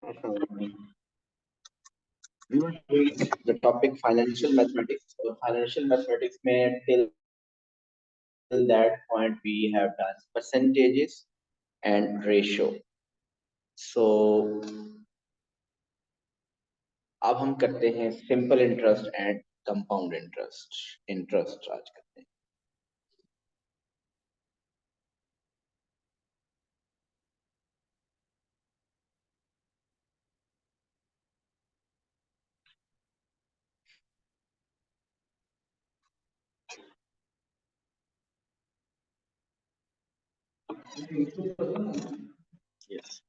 We were doing the topic financial mathematics. So financial mathematics may till that point we have done percentages and ratio. So अब हम करते हैं simple interest and compound interest आज करते हैं. Yes.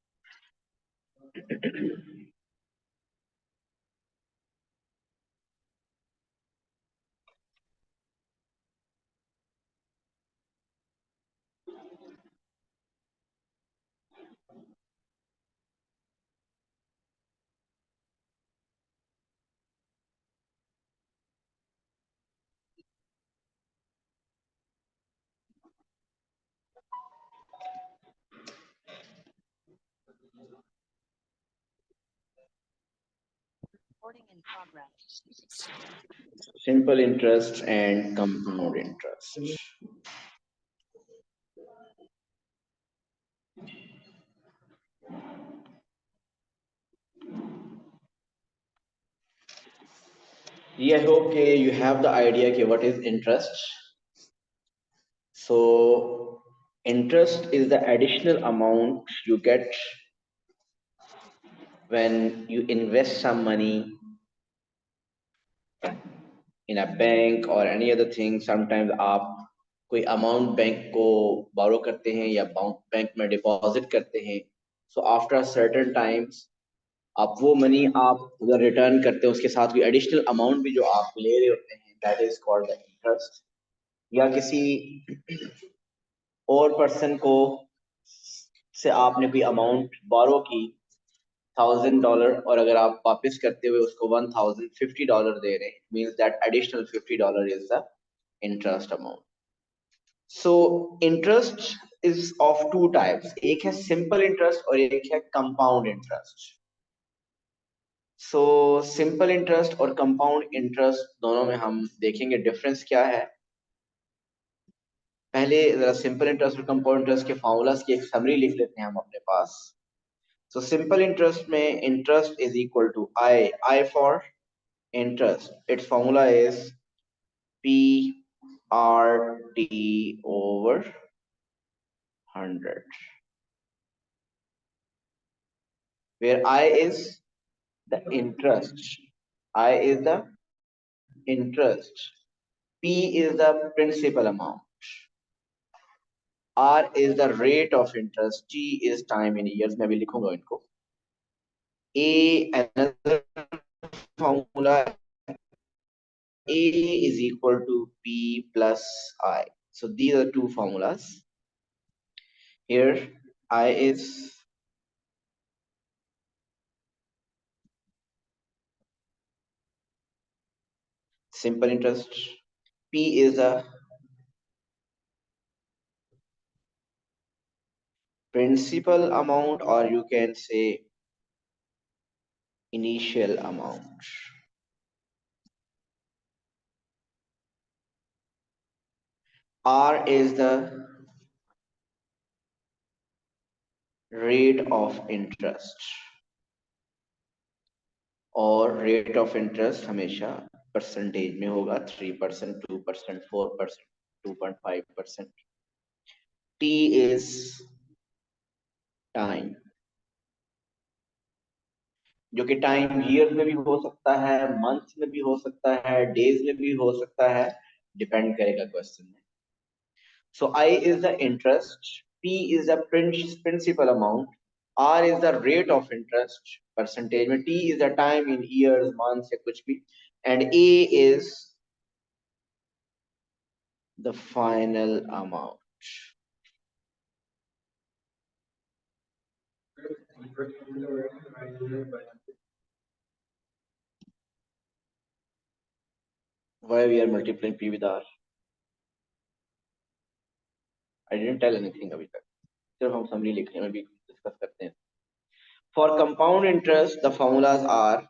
Simple interest and compound interest. I hope you have the idea what is interest. So interest is the additional amount you get when you invest some money in a bank or any other thing. Sometimes आप कोई amount bank को borrow करते हैं या bank में deposit करते हैं. So after certain times आप वो मनी आप अगर रिटर्न करते हैं उसके साथ भी एडिशनल अमाउंट भी जो आप ले रहे होते हैं that is called the interest. या किसी और पर्सन को से आपने कोई अमाउंट बोरो की $1,000 और अगर आप वापस करते हुए उसको $1,050 दे रहे हैं means that additional $50 is the interest amount. So interest is of two types. एक है सिंपल इंटरेस्ट और एक है compound interest. So simple interest और कंपाउंड इंटरेस्ट दोनों में हम देखेंगे डिफरेंस क्या है. पहले जरा सिंपल इंटरेस्ट और कंपाउंड इंटरेस्ट के फॉर्मूलास की एक समरी लिख लेते हैं हम अपने पास. सो सिंपल इंटरेस्ट में interest is equal to I for interest. It's formula is P R T over 100 where I is the interest, I is the interest, P is the principal amount, R is the rate of interest, T is time in years. मैं भी लिखूंगा इनको. A another formula, A is equal to P plus I. So these are two formulas. Here I is simple interest, P is the principal amount or you can say initial amount. R is the rate of interest और rate of interest हमेशा percentage में होगा 3%, 2%, 4%, 2.5%. T is time, जो कि time year में भी हो सकता है, मंथ में भी हो सकता है, डेज में भी हो सकता है, डिपेंड करेगा क्वेश्चन में. So I is the interest, P is the principal amount, R is the rate of interest percentage में, T is the time in years, months या कुछ भी, and A is the final amount. Why we are multiplying P with R? I didn't tell anything अभी तक, सिर्फ हम summary लिखने में भी डिस्कस करते हैं. For compound interest, the formulas are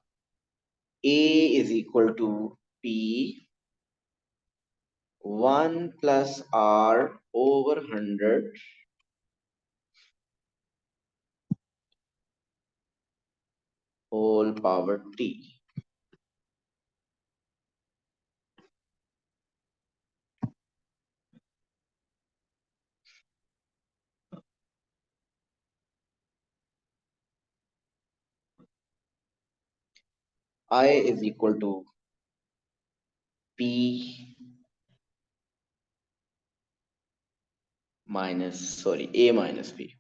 A is equal to P 1 plus R over 100 whole power T. I is equal to P minus, sorry, A minus P.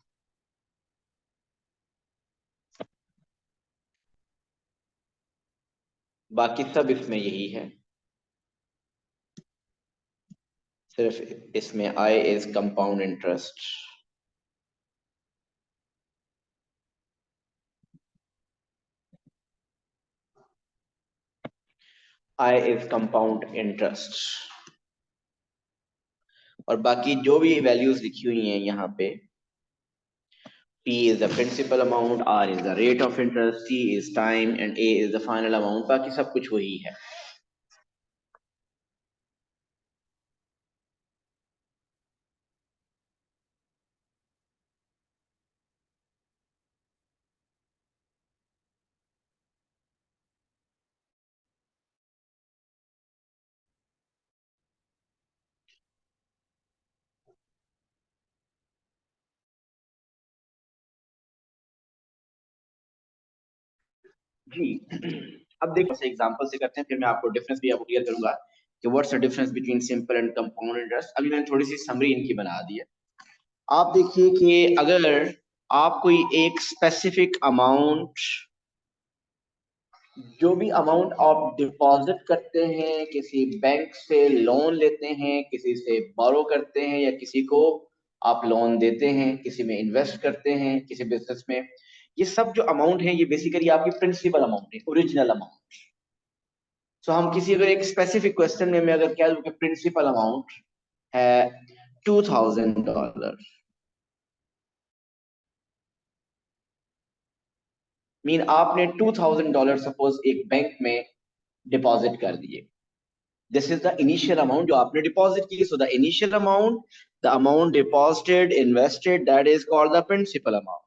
बाकी सब इसमें यही है, सिर्फ इसमें I is compound interest. I is compound interest. और बाकी जो भी वैल्यूज लिखी हुई हैं यहाँ पे, P is the principal amount, R is the rate of interest, T is time and A is the final amount. बाकी सब कुछ वही है. जी अब देखो से एग्जांपल से करते हैं, फिर मैं आपको डिफरेंस भी आपको क्लियर करूंगा कि what's the difference between simple and compound interest. अभी मैंने थोड़ी सी समरी इनकी बना दी है. आप देखिए कि अगर आप कोई एक स्पेसिफिक अमाउंट, जो भी अमाउंट आप डिपॉजिट करते हैं, किसी बैंक से लोन लेते हैं, किसी से बोरो करते हैं, या किसी को आप लोन देते हैं, किसी में इन्वेस्ट करते हैं, किसी बिजनेस में, ये सब जो अमाउंट है ये बेसिकली आपकी प्रिंसिपल अमाउंट है, ओरिजिनल अमाउंट. सो हम किसी अगर एक स्पेसिफिक क्वेश्चन में मैं अगर कह दूं कि प्रिंसिपल अमाउंट है $2000, मीन आपने $2000 सपोज एक बैंक में डिपॉजिट कर दिए. This is the initial amount जो आपने डिपॉजिट की. So the initial amount, the amount deposited, invested, that is called the principal amount.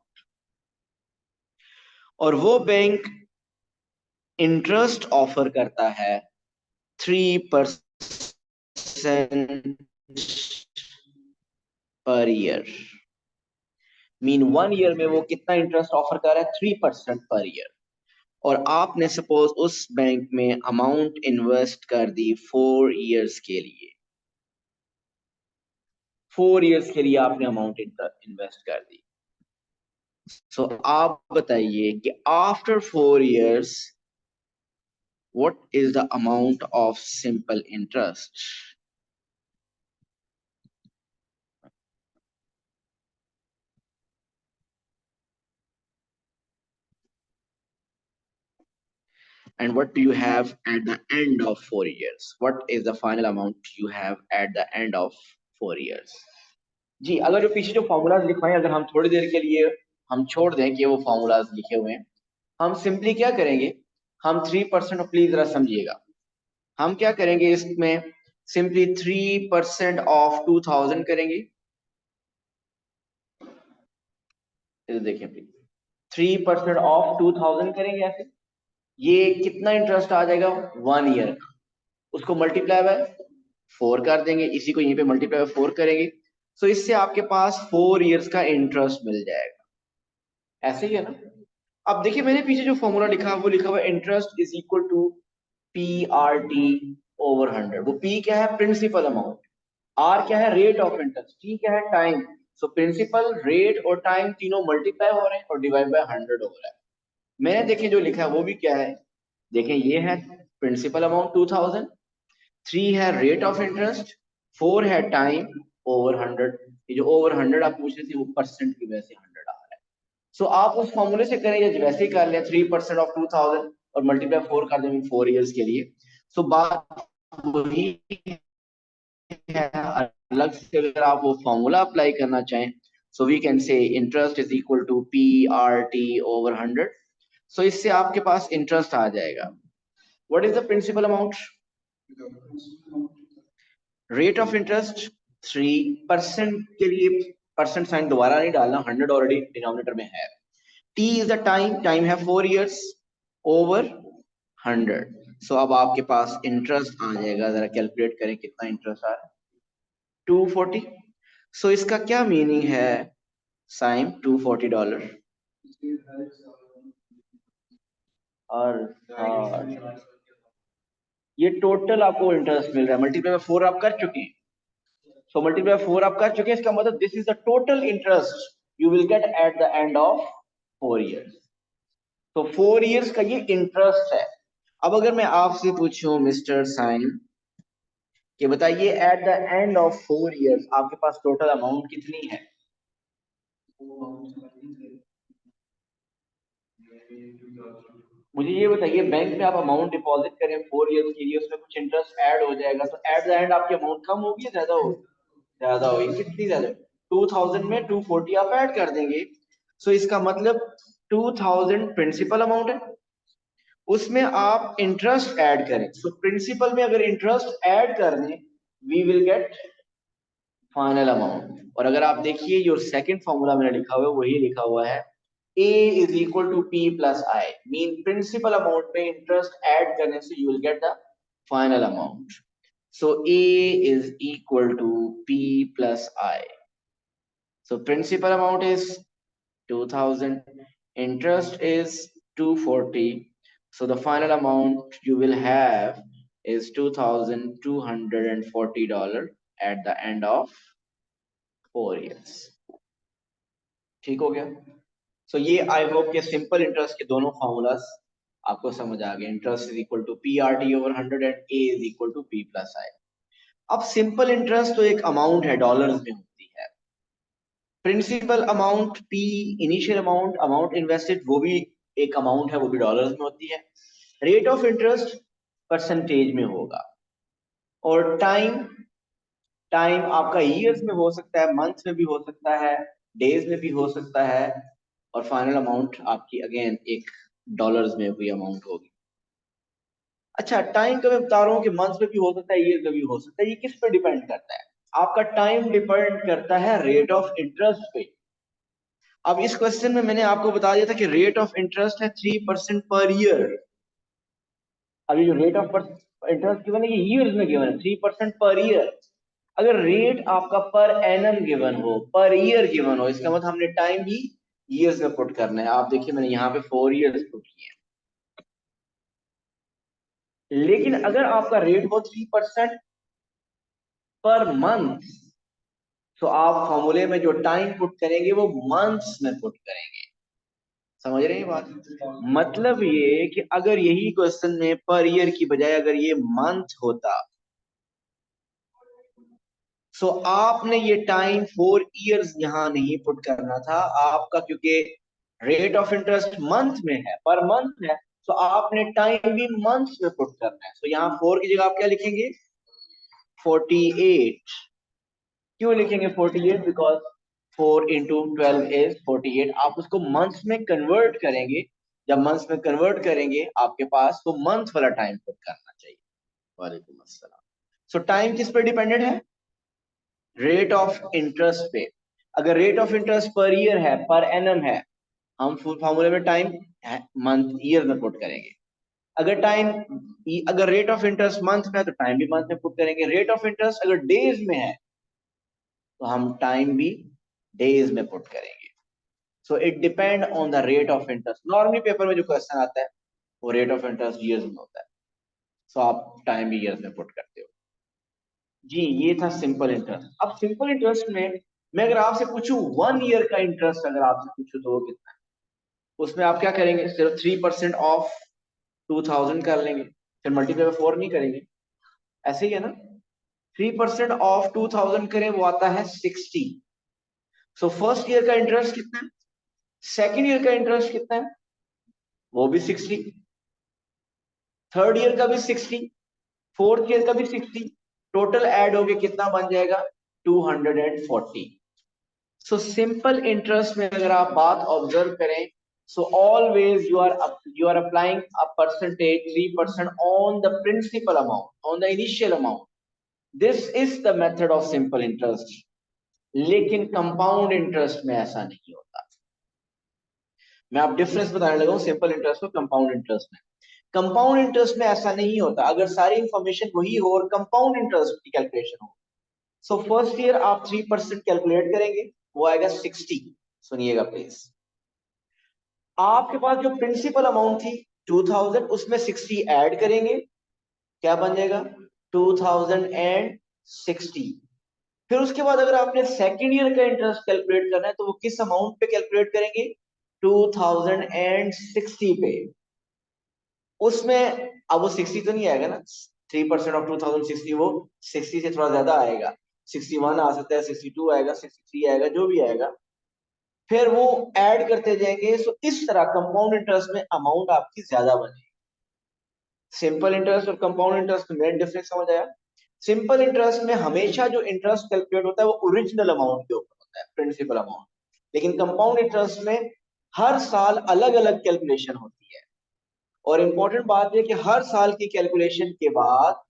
और वो बैंक इंटरेस्ट ऑफर करता है 3% पर ईयर. मीन 1 ईयर में वो कितना इंटरेस्ट ऑफर कर रहा है? 3% पर ईयर. और आपने सपोज उस बैंक में अमाउंट इन्वेस्ट कर दी 4 ईयर्स के लिए. 4 ईयर्स के लिए आपने अमाउंट इन्वेस्ट कर दी. सो आप बताइए कि after 4 years what is the amount of simple interest? And what do you have at the end of 4 years? What is the final amount you have at the end of 4 years? जी अगर जो पीछे जो formulas लिखवाए, अगर हम थोड़ी देर के लिए हम छोड़ दें कि वो फॉर्मूलाज लिखे हुए हैं, हम सिंपली क्या करेंगे, हम 3%, प्लीज जरा समझिएगा, हम क्या करेंगे इसमें, सिंपली 3% ऑफ 2000 करेंगे. देखिए प्लीज, 3% ऑफ 2000 करेंगे ऐसे. ये कितना इंटरेस्ट आ जाएगा? 1 ईयर का. उसको मल्टीप्लाई बाय 4 कर देंगे, इसी को यहीं पे मल्टीप्लाई बाय 4 करेंगे. सो इससे आपके पास 4 इयर्स का इंटरेस्ट मिल जाएगा. ऐसे ही है ना. अब देखिए मैंने पीछे जो फॉर्मूला लिखा है वो लिखा हुआ है interest is equal to P R T over 100. वो पी क्या है? Principal amount. आर क्या है? Rate of interest. टी क्या है? टाइम. सो प्रिंसिपल, रेट और टाइम तीनों मल्टीप्लाई हो रहे हैं और डिवाइड बाय 100 हो रहा है. मैंने देखिए जो लिखा है वो भी क्या है, देखें ये है प्रिंसिपल अमाउंट 2000, 3 है रेट ऑफ इंटरेस्ट, 4 है टाइम ओवर 100. ये जो ओवर 100 आप पूछ रहे थे वो परसेंट की वजह से 100 आ रहा है. सो आप उस फॉर्मूले से करें या वैसे ही कर लें, 3% ऑफ 2000 और मल्टीप्लाई 4 कर दें 4 इयर्स के लिए. सो बात वही है. अलग से अगर आप वो फॉर्मूला अप्लाई करना चाहें so we can say interest is equal to PRT over 100. So इससे आपके पास इंटरेस्ट आ जाएगा. What is the principal amount? Rate of interest 3% के लिए परसेंट साइन दोबारा नहीं डालना, 100 ऑलरेडी डिनोमिनेटर में है. T इज द टाइम है 4 years ओवर 100. सो अब आपके पास इंटरेस्ट आ जाएगा, जरा कैलकुलेट करें कितना इंटरेस्ट आ रहा है. 240. सो इसका क्या मीनिंग है साइन $240? और ये टोटल आपको इंटरेस्ट मिल रहा है, मल्टीप्लाई बाय 4 आप कर चुके हैं. सो मल्टीप्लाई 4 आप कर चुके हैं, इसका मतलब this is the total interest you will gate eight the end of 4 years. तो 4 years का ये इंटरेस्ट है. अब अगर मैं आपसे पूछूं मिस्टर साइन कि बताइए eight the end of 4 years आपके पास टोटल अमाउंट कितनी है? मुझे ये बताइए, बैंक में आप अमाउंट डिपॉजिट करें 4 years के लिए, उसमें कुछ इंटरेस्ट ऐड हो जाएगा, तो एट द एंड आपकी अमाउंट कम होगी या ज्यादा होगी? ज्यादा होगी. कितनी ज्यादा? 2000 में 240 आप ऐड कर देंगे. सो इसका मतलब 2000 प्रिंसिपल अमाउंट है, उसमें आप इंटरेस्ट ऐड करें. सो प्रिंसिपल में अगर इंटरेस्ट ऐड कर दें we will get final amount. और अगर आप देखिए जो सेकंड फॉर्मूला मैंने लिखा हुआ है वही लिखा हुआ है A is equal to P plus I. Mean principal amount में इंटरेस्ट ऐड करने से you will get the final amount. So A is equal to P plus I. So principal amount is 2000, interest is 240. So the final amount you will have is $2,240 at the end of 4 years. ठीक हो गया? So ये I hope के simple interest के दोनों formulas आपको समझ आ गए. Interest is equal to PRT over 100 and A is equal to P plus I. अब सिंपल इंटरेस्ट तो एक अमाउंट है, डॉलर्स में होती है. Principal amount P initial amount, amount invested, वो भी एक अमाउंट है, वो भी डॉलर्स में होती है. रेट ऑफ इंटरेस्ट परसेंटेज में होगा. और टाइम, टाइम आपका ईयर्स में हो सकता है, मंथ में भी हो सकता है, डेज में भी हो सकता है. और फाइनल अमाउंट आपकी अगेन एक डॉलर्स में हुई अमाउंट होगी. अच्छा, टाइम का मैं बता रहा हूँ कि मंथ में भी हो सकता है, ईयर में भी हो सकता है. ये किस पे डिपेंड करता है? आपका टाइम डिपेंड करता है रेट ऑफ इंटरेस्ट पे. अब इस क्वेश्चन में मैंने आपको बता दिया था कि रेट ऑफ इंटरेस्ट है 3% पर ईयर. अभी जो रेट ऑफ इंटरेस्ट गिवन है ये ईयर्स में गिवन है 3% पर ईयर. अगर रेट आपका पर एनम गिवन हो, पर ईयर गिवन हो, इसका मतलब हमने टाइम भी ईयर्स में पुट करना है. आप देखिए मैंने यहाँ पे 4 years पुट किए हैं. लेकिन अगर आपका रेट हो 3% पर मंथ, तो आप फॉर्मूले में जो टाइम पुट करेंगे वो मंथ्स में पुट करेंगे. समझ रहे हैं बात? मतलब ये कि अगर यही क्वेश्चन में पर ईयर की बजाय अगर ये मंथ होता, सो आपने ये टाइम 4 years यहाँ नहीं पुट करना था आपका, क्योंकि रेट ऑफ इंटरेस्ट मंथ में है, पर मंथ है, तो आपने टाइम भी मंथ्स में पुट करना है. तो यहाँ 4 की जगह आप क्या लिखेंगे? 48. क्यों लिखेंगे 48? Because 4 into 12 is 48. आप उसको मंथ्स में कन्वर्ट करेंगे. जब मंथ्स में कन्वर्ट करेंगे आपके पास तो मंथ वाला टाइम पुट करना चाहिए. वालेकुम अस्सलाम. सो टाइम किस पे डिपेंडेंट है? रेट ऑफ इंटरेस्ट पे. अगर rate of interest per year है, पर एनम है, हम फुल फॉर्मूले में टाइम मंथ ईयर में पुट करेंगे. अगर टाइम, अगर रेट ऑफ इंटरेस्ट मंथ में है तो टाइम भी मंथ में पुट करेंगे. रेट ऑफ इंटरेस्ट अगर डेज में है तो हम टाइम भी डेज में पुट करेंगे. So it depend on the rate of interest. Normally paper में जो क्वेश्चन आता है वो रेट ऑफ इंटरेस्ट ईयर्स में होता है, सो आप टाइम भी ईयर्स में पुट करते हो. जी ये था सिंपल इंटरेस्ट. अब सिंपल इंटरेस्ट में मैं अगर आपसे पूछूं 1 year का इंटरेस्ट अगर आपसे पूछूं तो वो कितना है, उसमें आप क्या करेंगे? सिर्फ 3% ऑफ 2000 कर लेंगे, फिर मल्टीप्लाई बाय 4 नहीं करेंगे. ऐसे ही है ना? 3% ऑफ 2000 करें वो आता है 60. सो फर्स्ट ईयर का इंटरेस्ट कितना है? सेकेंड ईयर का इंटरेस्ट कितना है? वो भी 60. थर्ड ईयर का भी 60. फोर्थ ईयर का भी 60. टोटल ऐड हो गया कितना बन जाएगा? 240. सो सिंपल इंटरेस्ट में अगर आप बात ऑब्जर्व करें, so always you are applying a percentage 3% on the principal amount, on the initial amount. This is the method of simple interest. लेकिन कंपाउंड इंटरेस्ट में ऐसा नहीं होता. मैं आप डिफरेंस बताने लगा हूं सिंपल इंटरेस्ट और कंपाउंड इंटरेस्ट में. कंपाउंड इंटरेस्ट में ऐसा नहीं होता. अगर सारी इंफॉर्मेशन वही हो और कंपाउंड इंटरेस्ट की कैलकुलेशन हो, सो फर्स्ट ईयर आप 3% कैलकुलेट करेंगे, वो आएगा 60. सुनिएगा प्लीज. आपके पास जो प्रिंसिपल अमाउंट थी 2000, उसमें 60 ऐड करेंगे, क्या बन जाएगा 2060. फिर उसके बाद अगर आपने सेकेंड ईयर का इंटरेस्ट कैलकुलेट करना है तो वो किस अमाउंट पे कैलकुलेट करेंगे, 2060 पे. उसमें अब वो 60 तो नहीं आएगा ना, 3% ऑफ 2060, वो 60 से थोड़ा ज्यादा आएगा. 61 आ सकता है, 62 आएगा, 63 आएगा, जो भी आएगा. फिर वो ऐड करते जाएंगे. सो इस तरह कंपाउंड इंटरेस्ट में अमाउंट आपकी ज्यादा बनेगी. सिंपल इंटरेस्ट और कंपाउंड इंटरेस्ट में डिफरेंस समझ आया. सिंपल इंटरेस्ट में हमेशा जो इंटरेस्ट कैलकुलेट होता है वो ओरिजिनल अमाउंट के ऊपर होता है, प्रिंसिपल अमाउंट. लेकिन कंपाउंड इंटरेस्ट में हर साल अलग अलग कैलकुलेशन होती है. और इंपॉर्टेंट बात यह कि हर साल की कैलकुलेशन के बाद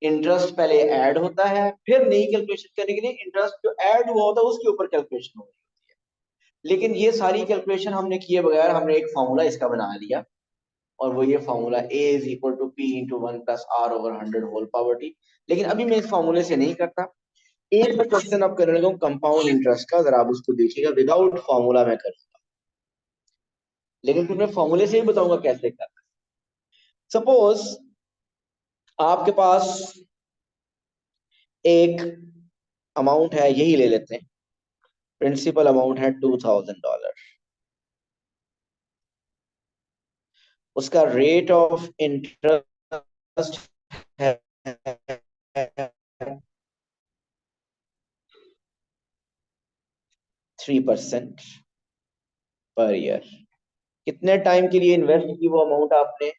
इंटरेस्ट पहले ऐड होता है, फिर नई कैलकुलेशन करने के लिए इंटरेस्ट जो ऐड हुआ होता है उसके ऊपर कैलकुलेशन होती है. लेकिन ये सारी कैलकुलेशन हमने किए बगैर हमने एक फॉर्मूला इसका बना लिया, और वो ये formula A is equal to P into 1 plus R over 100 whole power T. लेकिन अभी मैं इस फॉर्मूले से नहीं करता. एक मैं क्वेश्चन अब करने लगा हूं कंपाउंड इंटरेस्ट का, जरा आप उसको देखिएगा. विदाउट फॉर्मूला मैं करूंगा, लेकिन फिर मैं फॉर्मूले से ही बताऊंगा कैसे करना. सपोज आपके पास एक अमाउंट है, यही ले लेते हैं, प्रिंसिपल अमाउंट है $2000. उसका रेट ऑफ इंटरेस्ट है 3% पर ईयर. कितने टाइम के लिए इन्वेस्ट की वो अमाउंट आपने,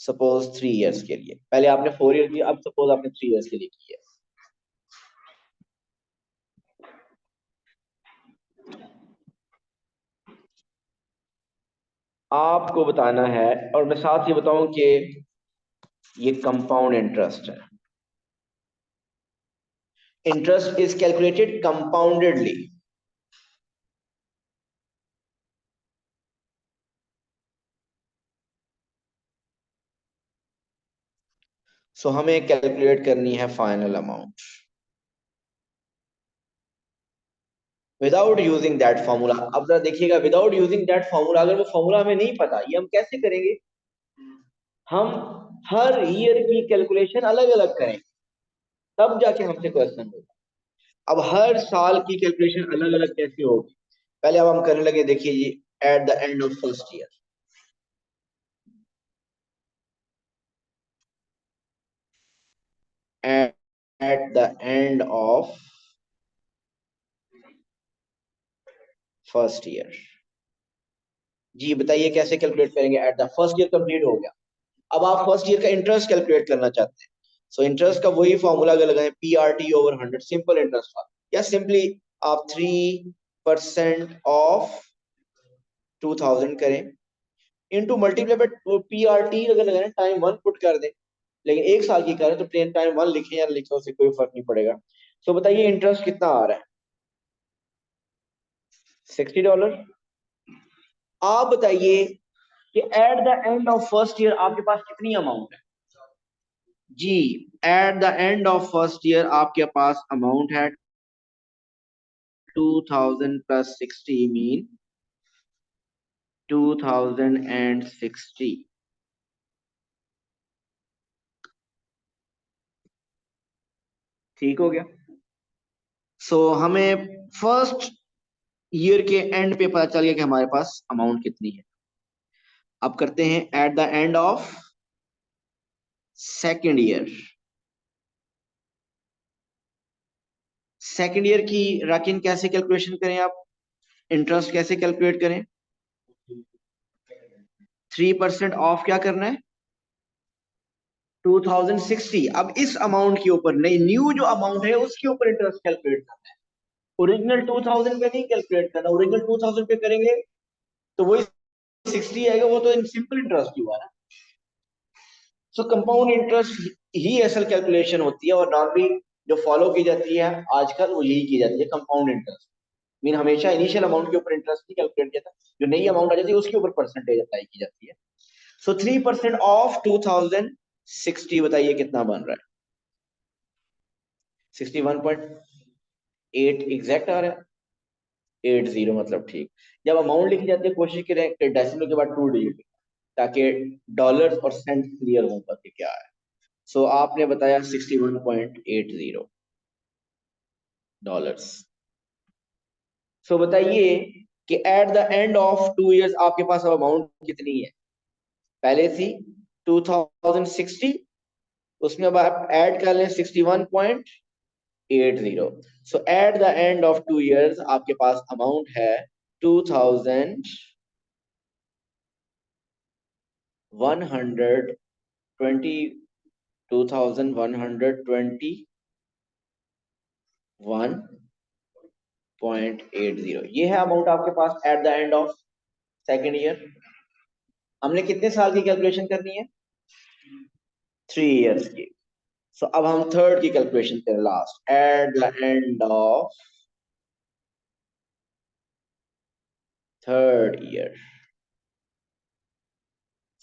सपोज 3 इयर्स के लिए. पहले आपने 4 ईयर की, अब सपोज आपने 3 इयर्स के लिए की है. आपको बताना है, और मैं साथ ही बताऊं कि ये कंपाउंड इंटरेस्ट है. Interest is calculated compoundedly. So हमें कैलकुलेट करनी है final amount without using that formula. अब जरा देखिएगा, विदाउट यूजिंग दैट फॉर्मूला, अगर वो फॉर्मूला हमें नहीं पता, ये हम कैसे करेंगे, हम हर ईयर की कैलकुलेशन अलग अलग करेंगे, तब जाके हमसे क्वेश्चन होगा. अब हर साल की कैलकुलेशन अलग अलग कैसे होगी, पहले अब हम करने लगे. देखिए जी, at the end of first year, at the end of first year. जी बताइए कैसे कैलकुलेट करेंगे. At the first year complete हो गया, अब आप फर्स्ट ईयर का इंटरेस्ट कैलकुलेट करना चाहते हैं. सो इंटरेस्ट का वही फॉर्मूला अगर लगाएं, PRT ओवर 100, सिंपल इंटरेस्ट वाला, या सिंपली आप 3% ऑफ 2000 करें, इनटू मल्टीप्लाई बाय PRT अगर लगाएं, टाइम 1 पुट कर दें. लेकिन एक साल की करें तो टाइम 1 लिखें या लिखें, उससे कोई फर्क नहीं पड़ेगा. सो बताइए इंटरेस्ट कितना आ रहा है, $60. आप बताइए कि at the end of first year आपके पास कितनी अमाउंट है. जी, at the end of first year आपके पास अमाउंट है 2000 प्लस 60 मीन 2060. ठीक हो गया. हमें फर्स्ट ईयर के एंड पे पता चल गया कि हमारे पास अमाउंट कितनी है. अब करते हैं eight the end of second year. Second year की राकिन कैसे कैलकुलेशन करें, आप इंटरेस्ट कैसे कैलकुलेट करें. 3% ऑफ क्या करना है, 2060. अब इस अमाउंट के ऊपर, नहीं, न्यू जो अमाउंट है उसके ऊपर इंटरेस्ट कैलकुलेट करना है. ओरिजिनल 2000 पे नहीं कैलकुलेट करना, ओरिजिनल 2000 पे करेंगे तो वही 60 आएगा, वो तो सिंपल इंटरेस्ट ही हुआ ना। सो कंपाउंड इंटरेस्ट ही असल कैलकुलेशन होती है, और नॉर्मली जो फॉलो की जाती है आजकल वो यही की जाती है, कंपाउंड इंटरेस्ट। मीन हमेशा इनिशियल अमाउंट के ऊपर इंटरेस्ट नहीं कैलकुलेट किया था, जो नई अमाउंट आ जाती है उसके ऊपर परसेंटेज अप्लाई की जाती है। सो 3% ऑफ 2060 बताइए कितना बन रहा है? 61.8 एग्जैक्ट आ रहा है। 80 मतलब ठीक। जब अमाउंट लिखी जाती है कोशिश करें कि डेसिमल के बाद 2 डिजिट, ताकि डॉलर्स और सेंट क्लियर हो पाते क्या है। सो आपने बताया 61.80 डॉलर्स। सो बताइए कि at the end of 2 years आपके पास अब अमाउंट कितनी है? पहले थी 2060, उसमें अब आप ऐड कर लें 61.80। So at the end of 2 years आपके पास अमाउंट है 2120 2121.80। ये है अमाउंट आपके पास at the end of second year. हमने कितने साल की कैलकुलेशन करनी है? 3 इयर्स की। सो अब हम थर्ड की कैलकुलेशन करें, last eight the end of third year.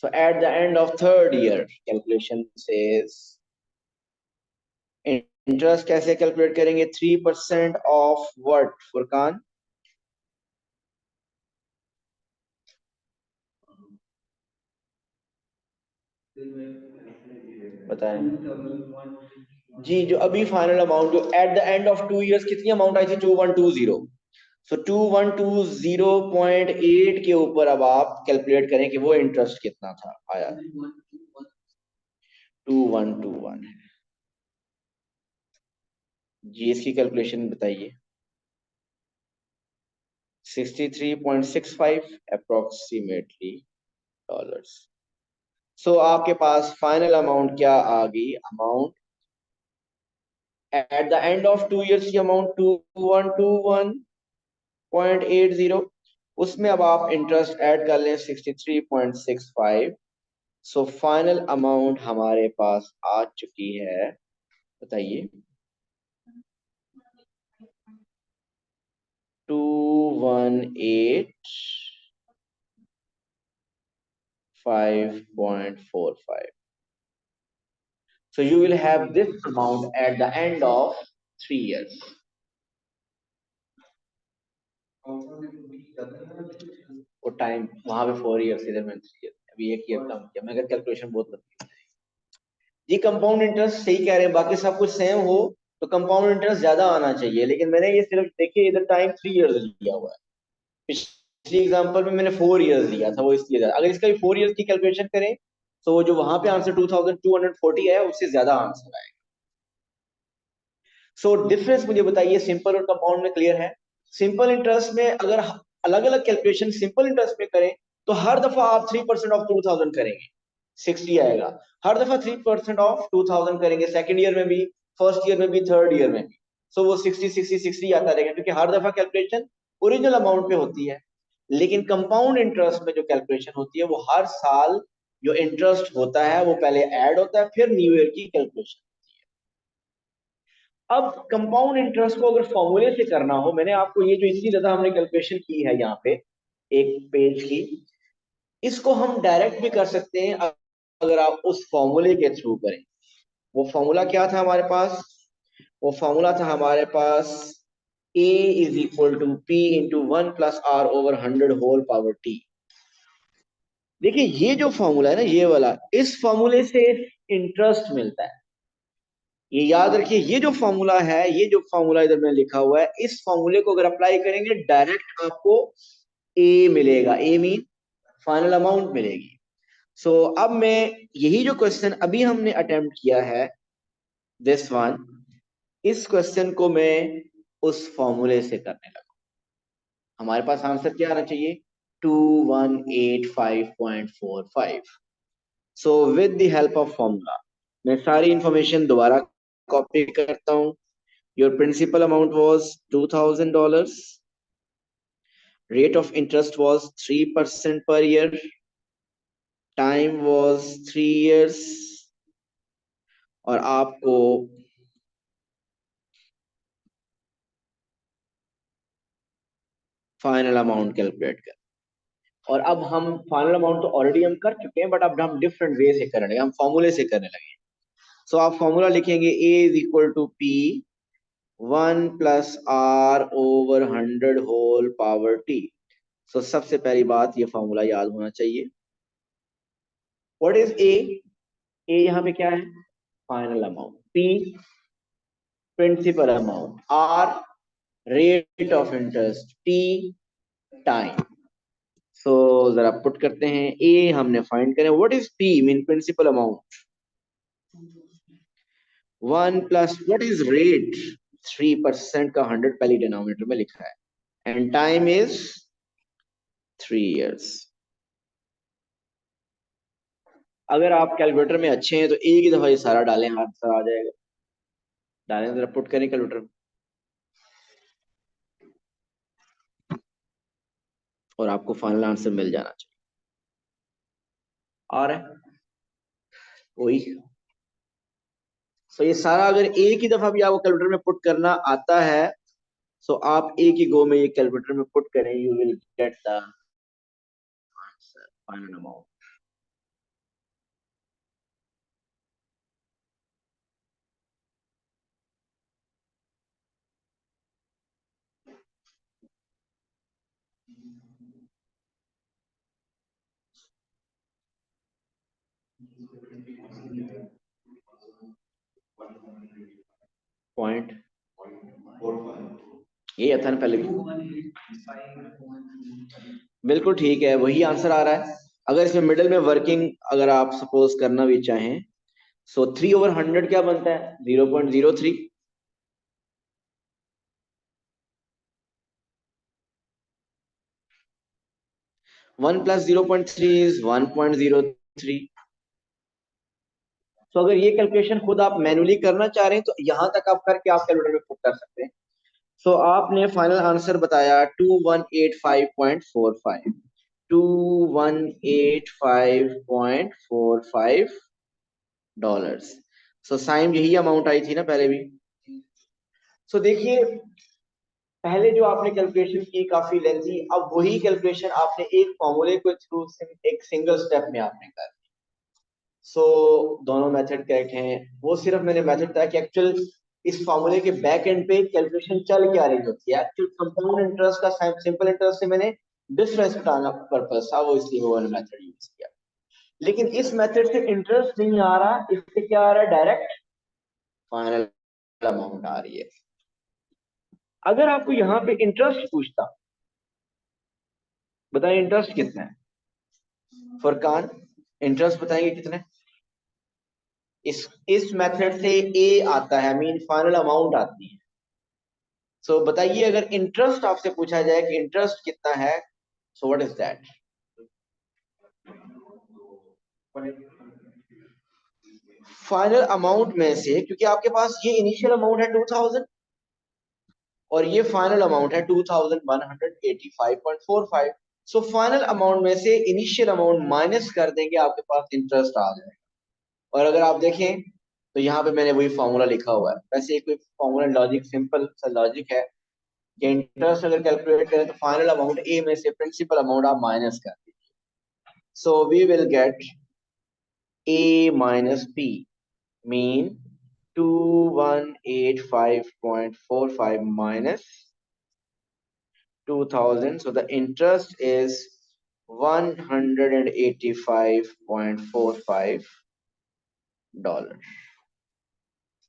So at the end of third year calculation says, interest कैसे कैलकुलेट करेंगे? 3% ऑफ व्हाट फुरकान? बताएं जी। जो अभी फाइनल अमाउंट जो eight the end of 2 years कितनी अमाउंट आई थी? 2120। सो 2120.8 के ऊपर अब आप कैलकुलेट करें कि वो इंटरेस्ट कितना था आया। 2121 है जी। इसकी कैलकुलेशन बताइए। 63.65 अप्रोक्सीमेटली डॉलर्स। सो आपके पास फाइनल अमाउंट क्या आ गई? Amount at the end of 2 years की अमाउंट 2121.80। उसमें अब आप इंटरेस्ट ऐड कर लें 63.65। सो फाइनल अमाउंट हमारे पास आ चुकी है, बताइए, 218.545। So you will have this amount at the end of 3 years. वो टाइम वहां पे 4 इयर्स, इधर में 3 इयर्स, अभी एक ईयर कम किया, मगर कैलकुलेशन बहुत लंबी जी। कंपाउंड इंटरेस्ट सही कह रहे हैं, बाकी सब कुछ सेम हो तो कंपाउंड इंटरेस्ट ज्यादा आना चाहिए, लेकिन मैंने ये सिर्फ देखिए इधर टाइम 3 इयर्स लिया हुआ है। पिछली एग्जांपल में मैंने 4 इयर्स दिया था, वो इसलिए अगर इसका 4 इयर्स की कैलकुलेशन करें तो वो जो वहां पे आंसर 2240 है उससे ज्यादा आंसर आएगा। सो डिफरेंस मुझे बताइए सिंपल और कंपाउंड में, क्लियर है? सिंपल इंटरेस्ट में अगर अलग अलग कैलकुलेशन सिंपल इंटरेस्ट में करें तो हर दफा आप 3% ऑफ 2000 करेंगे, 60 आएगा। हर दफा 3% ऑफ 2000 करेंगे, सेकंड ईयर में भी, फर्स्ट ईयर में भी, थर्ड ईयर में भी। सो वो 60 आता रहेगा, क्योंकि हर दफा कैलकुलेशन ओरिजिनल अमाउंट पे होती है। लेकिन कंपाउंड इंटरेस्ट में जो कैलकुलेशन होती है वो हर साल जो इंटरेस्ट होता है वो पहले ऐड होता है, फिर न्यू ईयर की कैलकुलेशन। अब कंपाउंड इंटरेस्ट को अगर फॉर्मूले से करना हो, मैंने आपको ये जो इतनी ज्यादा हमने कैलकुलेशन की है यहाँ पे एक पेज की, इसको हम डायरेक्ट भी कर सकते हैं अगर आप उस फॉर्मूले के थ्रू करें। वो फॉर्मूला क्या था हमारे पास? वो फॉर्मूला था हमारे पास A is equal to P into 1+R/100 whole power T। देखिए ये जो फॉर्मूला है ना, ये वाला, इस फॉर्मूले से इंटरेस्ट मिलता है। ये याद रखिए, ये जो फॉर्मूला है, ये जो फॉर्मूला इधर में लिखा हुआ है, इस फॉर्मूले को अगर अप्लाई करेंगे डायरेक्ट आपको ए मिलेगा। ए मीन फाइनल अमाउंट मिलेगी। सो अब मैं यही जो क्वेश्चन अभी हमने अटेम्प्ट किया है, दिस वन, इस क्वेश्चन को मैं उस फॉर्मूले से करने लगा। हमारे पास आंसर क्या आना चाहिए? 2185.45। So with the help of formula मैं सारी इंफॉर्मेशन दोबारा कॉपी करता हूं। Your principal amount was $2,000. Rate of interest was 3% per year. Time was 3 years. और आपको फाइनल अमाउंट कैलकुलेट कर। और अब हम फाइनल अमाउंट तो ऑलरेडी हम कर चुके हैं, बट अब हम डिफरेंट वे से करने लगे, हम फॉर्मूले से करने लगे। सो आप फॉर्मूला लिखेंगे A is equal to P 1+R/100 whole power T। So सबसे पहली बात ये फॉर्मूला याद होना चाहिए। What is A? A यहाँ पे क्या है? Final amount. P principal amount. R rate of interest. T time. So जरा पुट करते हैं। A हमने फाइंड करें। What is P mean principal amount? 1 plus what is rate? 3% का 100 पहले डिनोमिनेटर में लिखा है। And time is 3 years। अगर आप कैलकुलेटर में अच्छे हैं तो एक ही दफा ये सारा डालें, आंसर आ जाएगा। डालें, जरा पुट करें कैलकुलेटर और आपको फाइनल आंसर मिल जाना चाहिए। आ रहा है वही। सो ये सारा अगर एक ही दफा भी आपको कैलकुलेटर में पुट करना आता है, सो आप एक ही गो में ये कैलकुलेटर में पुट करें, you will get the answer final amount. Point ये था ना पहले भी। बिल्कुल ठीक है, वही आंसर आ रहा है। अगर इसमें मिडिल में वर्किंग अगर आप सपोज करना भी चाहें, सो 3/100 क्या बनता है? 0.03। 1 प्लस 0.3 इज 1.03। तो अगर ये कैलकुलेशन खुद आप मैनुअली करना चाह रहे हैं तो यहां तक आप करके आप कैलकुलेटर में पुट कर सकते हैं। सो आपने फाइनल आंसर बताया 2185.45। 2185.45 डॉलर्स। सो साइम यही अमाउंट आई थी ना पहले भी। सो देखिए, पहले जो आपने कैलकुलेशन की काफी लेंथी, अब वही कैलकुलेशन आपने एक फॉर्मूले के थ्रू एक सिंगल स्टेप में आपने कर। सो दोनों मेथड करेक्ट हैं। वो सिर्फ मैंने मेथड बताया कि एक्चुअल इस फॉर्मूले के बैक एंड पे कैलकुलेशन चल क्या रही होती है। एक्चुअल कंपाउंड इंटरेस्ट का सिंपल इंटरेस्ट से मैंने डिफरेंस बताना पर्पस था, वो इसलिए वो मेथड यूज किया। लेकिन इस मेथड से इंटरेस्ट नहीं आ रहा, इससे क्या आ रहा है? डायरेक्ट फाइनल अमाउंट आ रही है। अगर आपको यहाँ पे इंटरेस्ट पूछता, बताइए इंटरेस्ट कितना है? फरकान इंटरेस्ट बताएंगे कितने? इस मेथड से ए आता है, मीन फाइनल अमाउंट आती है। सो बताइए अगर इंटरेस्ट आपसे पूछा जाए कि इंटरेस्ट कितना है, so what is that? Final amount में से, क्योंकि आपके पास ये इनिशियल अमाउंट है 2000 और ये फाइनल अमाउंट है 2185.45। सो फाइनल अमाउंट में से इनिशियल अमाउंट माइनस कर देंगे, आपके पास इंटरेस्ट आ जाएगा। और अगर आप देखें तो यहाँ पे मैंने वही फॉर्मूला लिखा हुआ है। वैसे एक फॉर्मूला लॉजिक, सिंपल सा लॉजिक है कि इंटरेस्ट अगर कैलकुलेट करें तो फाइनल अमाउंट ए में से प्रिंसिपल अमाउंट आप माइनस कर दीजिए। So we will get A minus P mean 2185.45 minus 2000, so the interest is 185.45 dollar.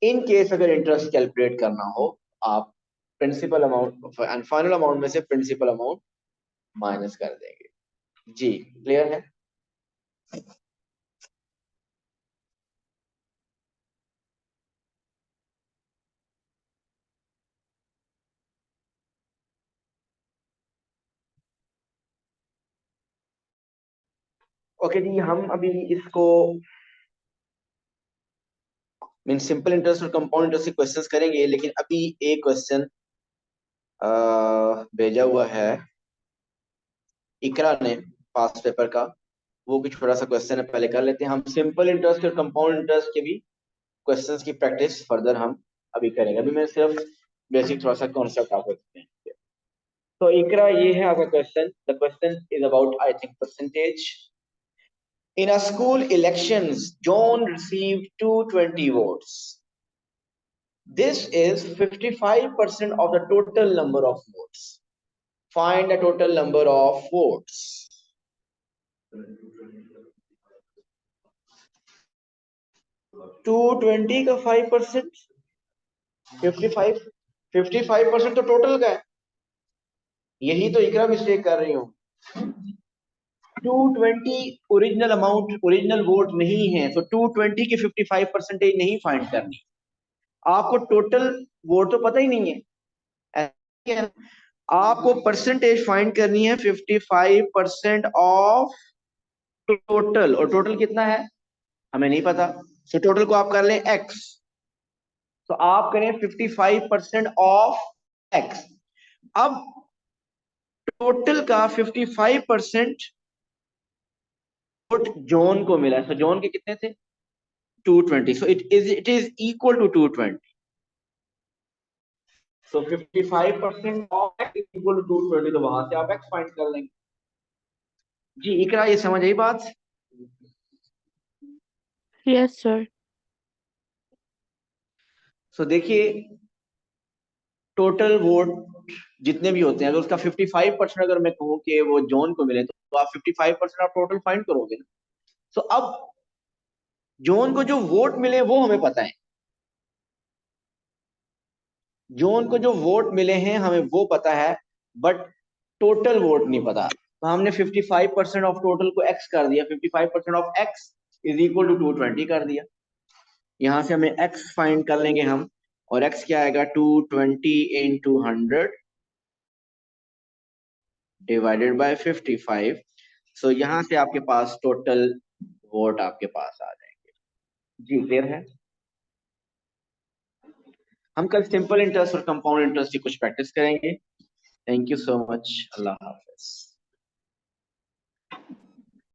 In case अगर इंटरेस्ट कैलकुलेट करना हो, आप principal amount and final amount में से प्रिंसिपल अमाउंट माइनस कर देंगे। जी क्लियर है? ओके जी, हम अभी इसको मीन सिंपल इंटरेस्ट और कंपाउंड इंटरेस्ट के क्वेश्चंस करेंगे, लेकिन अभी एक क्वेश्चन भेजा हुआ है इकरा ने पास पेपर का, वो भी छोटा सा क्वेश्चन है, पहले कर लेते हैं। हम सिंपल इंटरेस्ट और कंपाउंड इंटरेस्ट के भी क्वेश्चंस की प्रैक्टिस फर्दर हम अभी करेंगे। अभी मैं सिर्फ बेसिक थोड़ा सा कॉन्सेप्ट आपको एक्सप्लेन किया। तो इकरा ये है आपका question. The question is about I think percentage. In a school elections, John received 220 votes. This is 55% of the total number of votes. Find the total number of votes. 220 का 5%, 55% तो total का है। यही तो इकरा मिस्टेक कर रही हूँ। 220 original amount, original vote नहीं है, तो 220 की 55% नहीं फाइंड करनी। आपको टोटल वोट तो पता ही नहीं है, आपको परसेंटेज फाइंड करनी है 55% ऑफ टोटल। और टोटल कितना है हमें नहीं पता, तो टोटल को आप कर लें x। तो आप करें 55% ऑफ x। अब टोटल का 55% वोट जॉन को मिला, तो जॉन के कितने थे 220, so it is equal to 220। So 55% of x is equal to 220, तो वहां से आप x फाइंड कर लेंगे। जी इकरा, ये समझ आई बात? Yes sir. सो देखिए, टोटल वोट जितने भी होते हैं, अगर उसका 55% अगर मैं कहूँ कि वो जॉन को मिले, तो आप 55% आप टोटल फाइंड करोगे ना। तो अब जॉन को जो वोट मिले वो हमें पता है, जॉन को जो वोट मिले हैं हमें वो पता है, बट टोटल वोट नहीं पता। तो हमने 55% ऑफ टोटल को एक्स कर दिया, 55% of X is equal to 220 कर दिया। यहां से हमें एक्स फाइंड कर लेंगे हम, और एक्स क्या आएगा 220 इंटू 100 डिवाइडेड बाय 55। सो यहां से आपके पास टोटल वोट आपके पास आ जाएंगे। जी क्लियर है? हम कल सिंपल इंटरेस्ट और कंपाउंड इंटरेस्ट की कुछ प्रैक्टिस करेंगे। Thank you so much. Allah Hafiz.